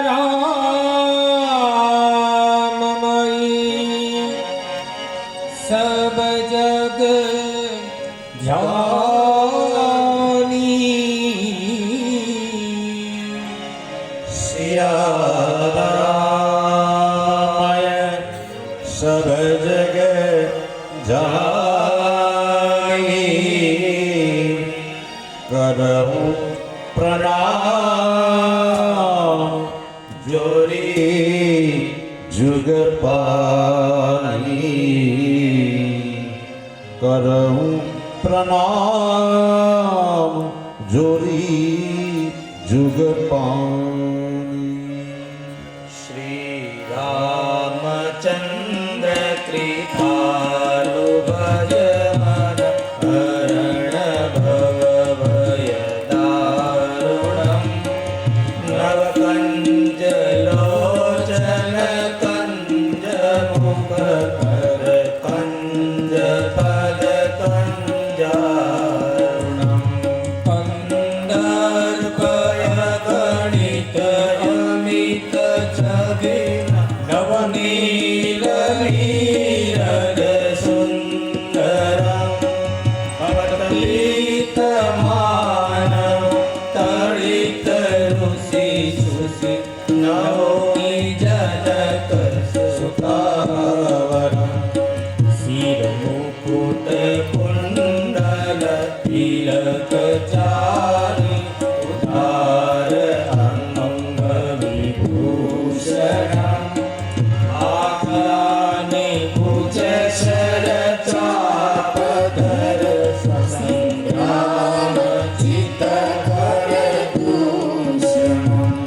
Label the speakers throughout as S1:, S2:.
S1: राममयी सब जग जानी।
S2: सिया रामाय सब जग जानी। करहूँ प्रणाम जोरी जुग पानी। करहूँ प्रणाम जोरी जुग पानी। श्री रामचंद्र कृपालु भज मन हरण भव भय दारुणम्। नव कंज लोचन कंज मुख कर कंज पद कंजारुणम्।
S1: कंदर्पय गणित अमित छबिन नवनील नीरद सुंदरम्। अवतलित मानव तड़ित ऋषि सुषि नवोनि जनक सुतावरम्। सिर मुकुट कुंडल तिलक चारि उदार अंग विभूषणम्। आकाने भुज शर चाप धर संग्राम चित कर दूषणम्।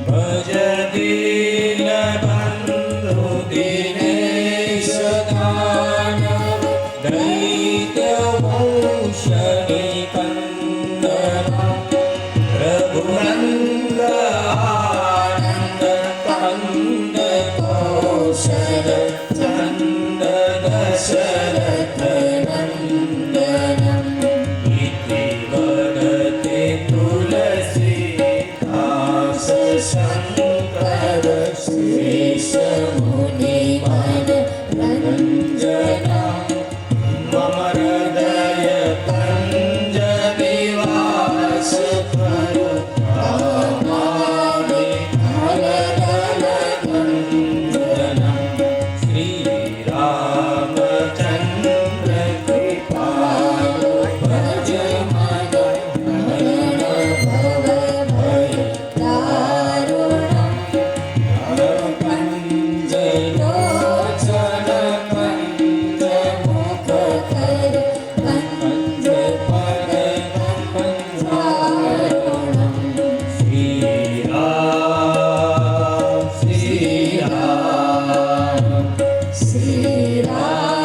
S1: भज दीन बंधु दिनेश दानव दैत्य वंश निकंदनम्। रघुनंद आनंद कंद कौशल चंद दशरथ नंदनम्। इति वदते तुलसीदास शंकर शेष मुनि मन रंजनम्। मम हृदय कंज निवास करो कामामि धनदल कंजनम्। श्री रामचंद्र कृपालु भज मन हरण भव भय दारुणम्। नव कंज लोचन कंज मुख कर कंज पद कंजारुणम्। श्री राम श्री राम श्री राम।